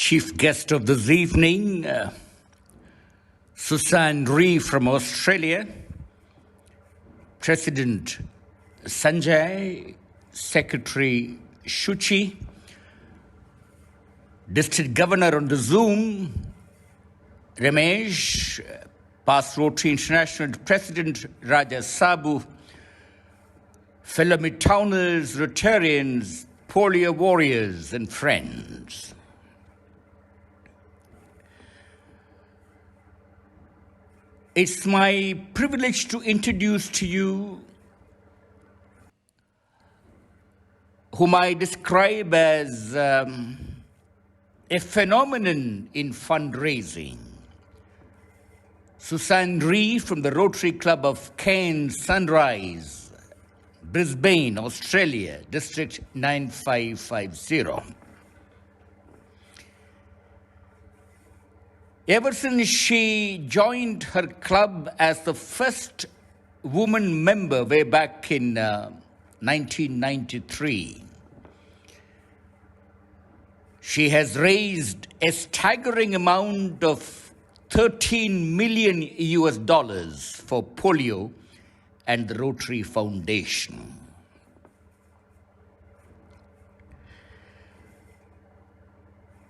Chief guest of this evening, Susanne from Australia, President Sanjay, Secretary Shuchi, District Governor on the Zoom, Ramesh, past Rotary International President Raja Saboo, fellow Midtowners, Rotarians, Polio warriors and friends. It's my privilege to introduce to you whom I describe as a phenomenon in fundraising. Susanne from the Rotary Club of Cairns, Sunrise, Brisbane, Australia, District 9550. Ever since she joined her club as the first woman member way back in 1993, she has raised a staggering amount of $13 million for polio and the Rotary Foundation.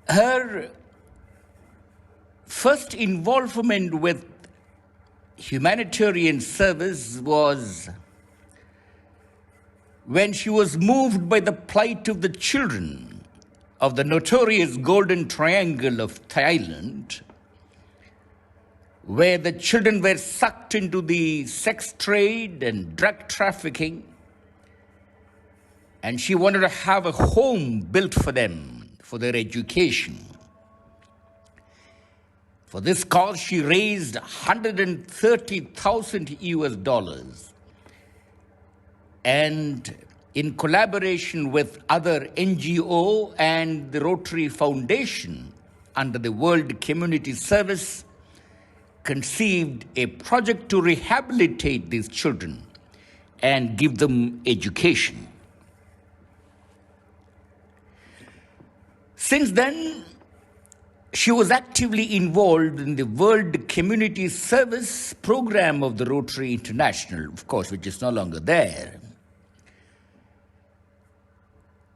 Her first involvement with humanitarian service was when she was moved by the plight of the children of the notorious Golden Triangle of Thailand, where the children were sucked into the sex trade and drug trafficking, and she wanted to have a home built for them, for their education. For this cause, she raised $130,000, and in collaboration with other NGO and the Rotary Foundation under the World Community Service, conceived a project to rehabilitate these children and give them education. Since then, she was actively involved in the World Community Service program of the Rotary International, of course, which is no longer there.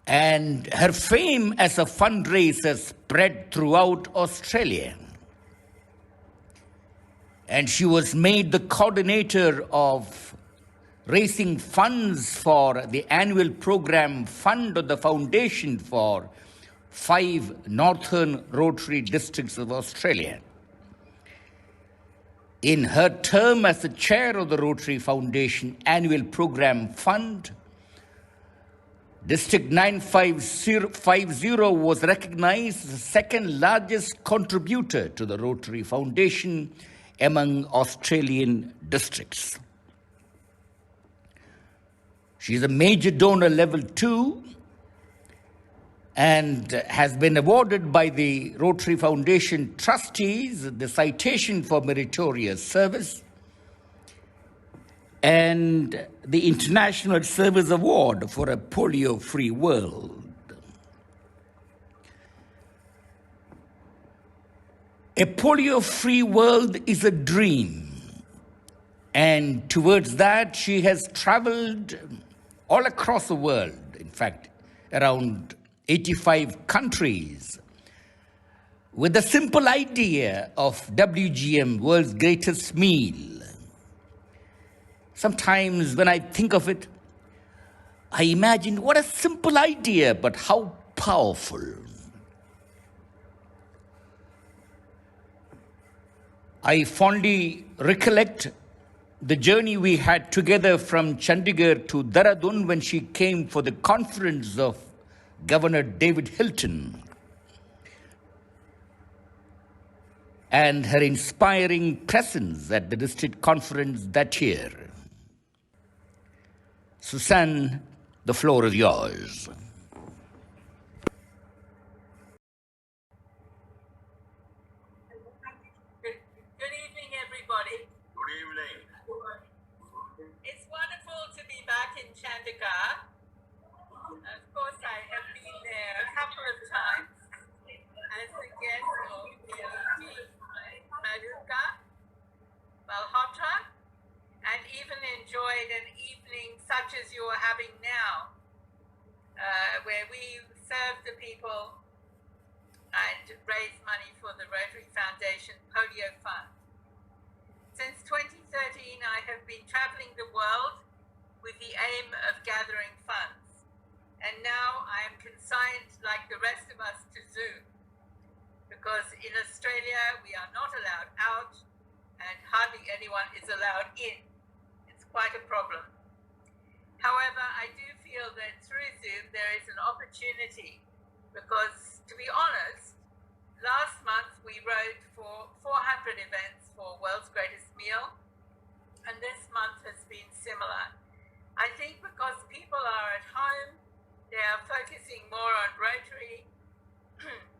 And her fame as a fundraiser spread throughout Australia. And she was made the coordinator of raising funds for the annual program fund of the foundation for 5 northern Rotary districts of Australia. In her term as the chair of the Rotary Foundation Annual Program Fund, District 9550 was recognized as the second largest contributor to the Rotary Foundation among Australian districts. She is a major donor level 2 and has been awarded by the Rotary Foundation trustees the citation for meritorious service and the International Service Award for a polio-free world. A polio-free world is a dream, and towards that she has traveled all across the world, in fact, around 85 countries, with the simple idea of WGM, World's Greatest Meal. Sometimes when I think of it, I imagine what a simple idea, but how powerful. I fondly recollect the journey we had together from Chandigarh to Dehradun when she came for the conference of Governor David Hilton, and her inspiring presence at the district conference that year. Susanne, the floor is yours. Good evening, everybody. Good evening. It's wonderful to be back in Chandigarh. Of course, I have been there a couple of times as the people and raise money for the Rotary Foundation Polio Fund. Since 2013, I have been traveling the world with the aim of gathering funds. And now I am consigned, like the rest of us, to Zoom. Because in Australia, we are not allowed out and hardly anyone is allowed in. It's quite a problem. However, I do feel that through Zoom, there is an opportunity because, to be honest, last month we wrote for 400 events for World's Greatest Meal, and this month has been similar. I think because people are at home, they are focusing more on Rotary,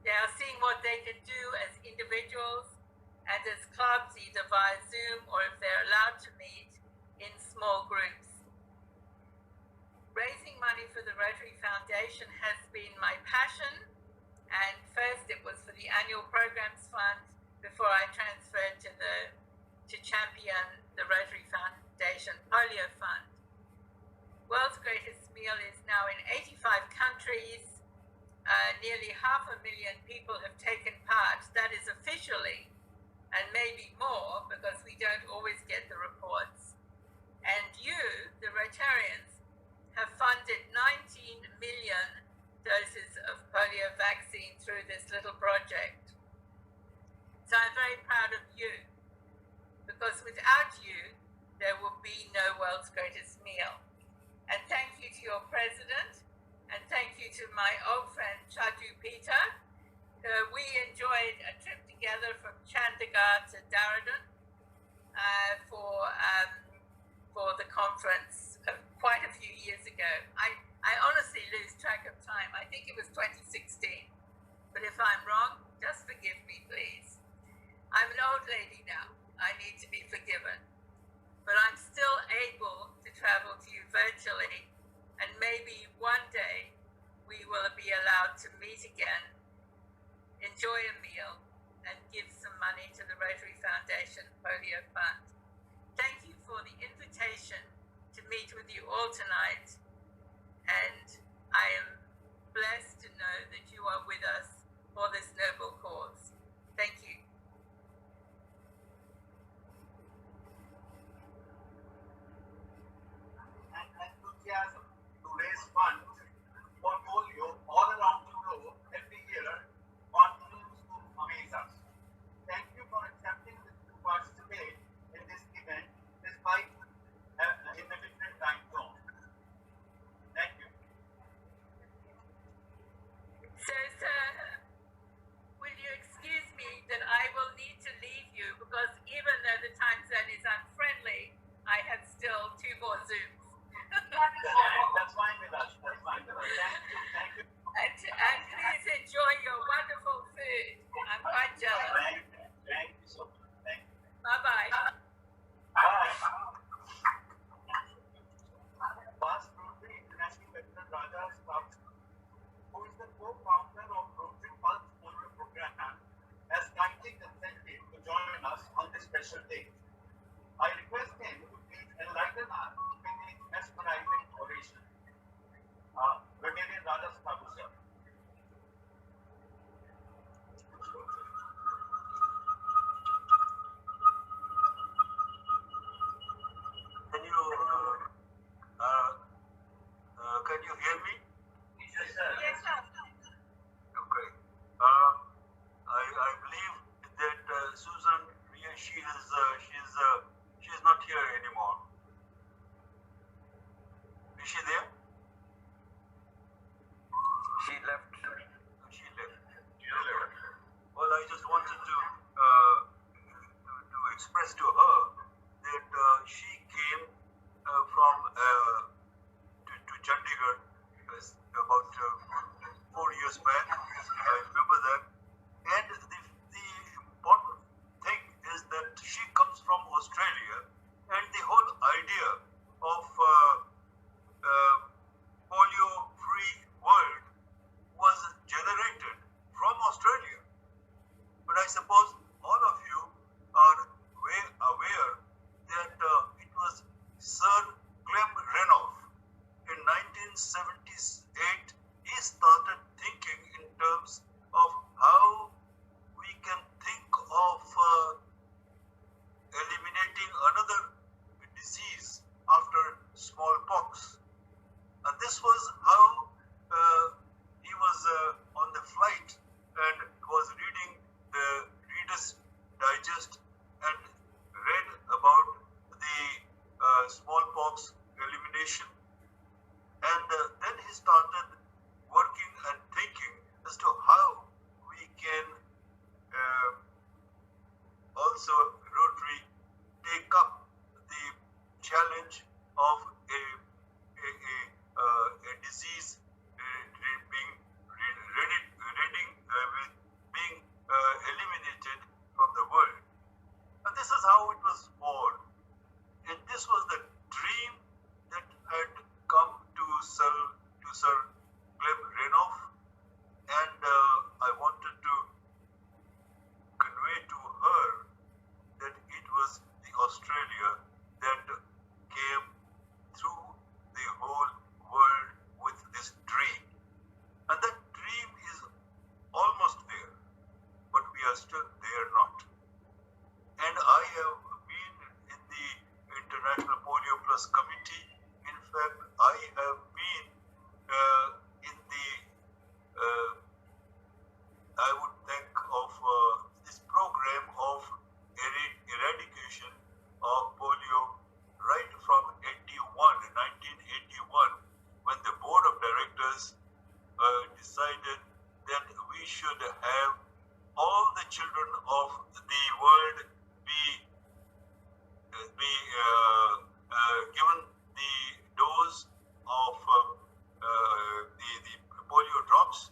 they are seeing what they can do as individuals and as clubs, either via Zoom or if they're allowed to meet in small groups. Raising money for the Rotary Foundation has been my passion, and first it was for the annual programs fund before I transferred to champion the Rotary Foundation Polio Fund. World's Greatest Meal is now in 85 countries. Nearly 500,000 people have taken part. That is officially, and maybe more because we don't always get the reports. And you, the Rotarians, have funded 19 million doses of polio vaccine through this little project. So I'm very proud of you, because without you, there will be no World's Greatest Meal. And thank you to your president, and thank you to my old friend Chadu Peter. We enjoyed a trip together from Chandigarh to Dehradun for the conference quite a few years ago. I honestly lose track of time. I think it was 2016. But if I'm wrong, just forgive me, please. I'm an old lady now. I need to be forgiven. But I'm still able to travel to you virtually, and maybe one day we will be allowed to meet again, enjoy a meal, and give some money to the Rotary Foundation Polio Fund. Thank you for the invitation to meet with you all tonight, and I am blessed to know that you are with us for this noble cause. Thank you. Enthusiasm to raise funds for polio all around the globe every year continues to amaze us. Thank you for accepting to participate in this event despite in a different time zone. Thank you. So, sir, will you excuse me that I will need to leave you because even though the time zone is unfriendly, I have still 2 more Zooms. That's fine with us. That's fine with us. Thank you. And please enjoy your wonderful food. I'm quite jealous. Thank you so much. Thank you. Bye-bye. Bye. Past Rotary International Veteran Raja Saboo, who is the co-founder of Rotary Pulse Polio Program, has kindly consented to join us on this special day. I request him to please enlighten us with his mesmerizing oration. Rotarian Raja Saboo, sir. Can you hear me? Yes, sir. Yes, sir. Okay. I believe that Susanne, she's not here anymore. Is she there? She left. She left. Well, I just wanted to express to her that she came from to Chandigarh about 4 years back. I remember that. And the important thing is that she comes from Australia, and the whole idea of polio-free world was generated from Australia. But I suppose all of you are aware that it was Sir Clem Renouf in 1978. He started thinking in also Rotary take up the challenge of a disease being eliminated from the world. And this is how it was born. And this was the dream that had come to Sir Clem Renouf, and I wanted to convey to her that it was the Australia that came through the whole world with this dream. And that dream is almost there, but we are still there not. And I have been in the International Polio Plus Committee. In fact, I have been in the, I would think of this program of eradication of polio right from 1981, when the board of directors decided that we should have all the children of the world be given the dose of the polio drops,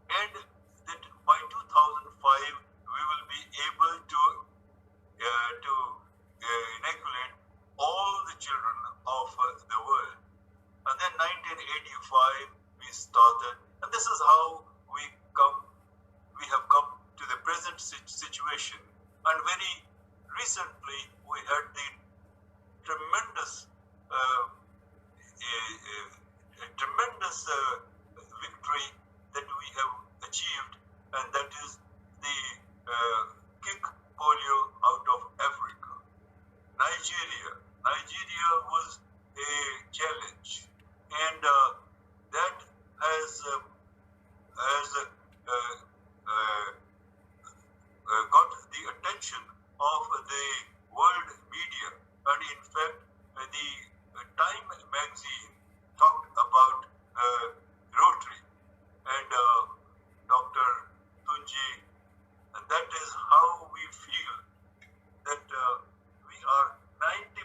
and that by 2005 we will be able to inoculate all the children of the world. And then 1985 we started, and this is how we have come to the present situation. And very recently we had the tremendous victory that we have achieved, and that is the kick polio out of Africa. Nigeria was a challenge, and that has got the attention of the world media. And in fact, the Time magazine talked about Rotary and Dr. Tunji, and that is how we feel that we are 99.9%,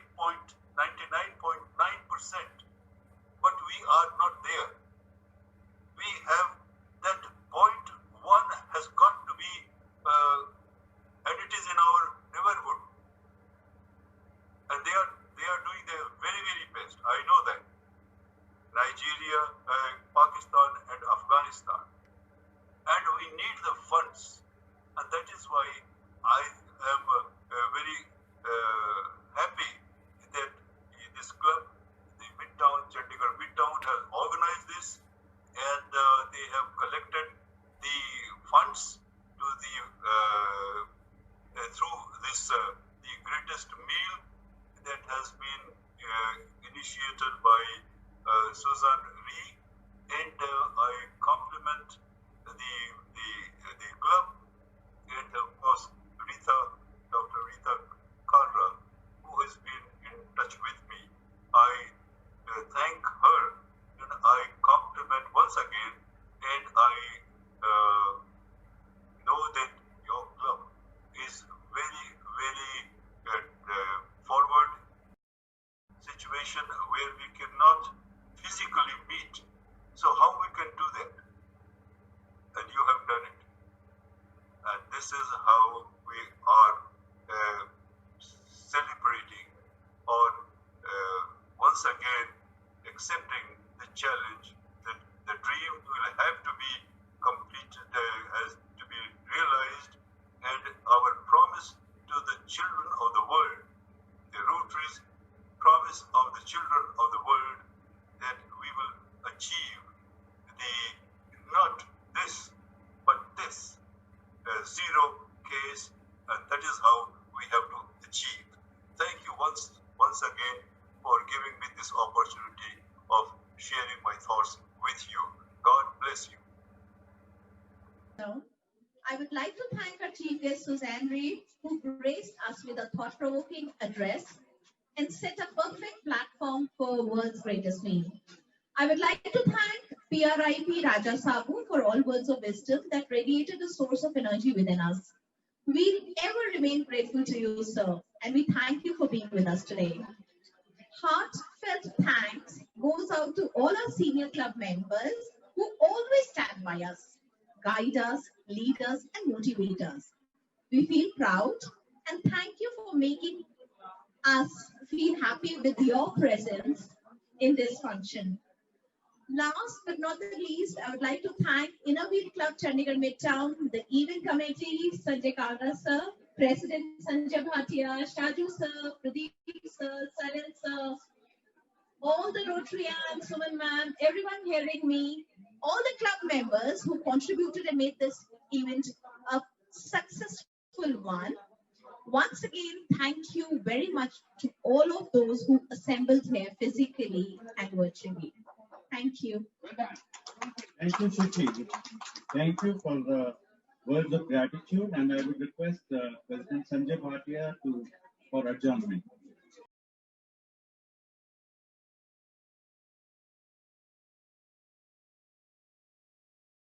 but we are not there. We have that 0.1 has got to be, and it is in our neighborhood, and they are doing their very, very best. I know that. Nigeria, Pakistan, and Afghanistan, and we need the funds, and that is why I am very happy that this club, the Midtown, Chandigarh Midtown, has organized this, and they have collected the funds to the through this the greatest meal that has been initiated by Susanne, and I compliment the club, and of course Dr. Rita Karra, who has been in touch with me. I thank her, and I compliment once again, and I know that your club is very, very forward situation where we cannot physically meet. So how we can do that? And you have done it. And this is how we are celebrating on once again accepting the challenge that the dream will have to be completed, has to be realized, and our promise to the children of the world, the Rotary's promise of the children of the world, that we will achieve the not this but this zero case, and that is how we have to achieve. Thank you once again for giving me this opportunity of sharing my thoughts with you. God bless you. I would like to thank our chief guest Susanne Reid, who graced us with a thought-provoking address and set a perfect platform for world's greatest meal. I would like to thank PRIP Raja Saboo for all words of wisdom that radiated a source of energy within us. We'll ever remain grateful to you, sir, and we thank you for being with us today. Heartfelt thanks goes out to all our senior club members who always stand by us, guide us, lead us, and motivate us. We feel proud and thank you for making us feel happy with your presence in this function. Last but not the least, I would like to thank Innerweed Club Chandigarh Midtown, the event committee, Sanjay Kalra sir, President Sanjay Bhatia, Shaju sir, Pradeep sir, Saran sir, all the Rotarians, Suman ma'am, everyone hearing me, all the club members who contributed and made this event a successful one. Once again, thank you very much to all of those who assembled here physically and virtually. Thank you. Thank you, Sushi. Thank you for the words of gratitude, and I would request President Sanjay Bhatia for adjournment.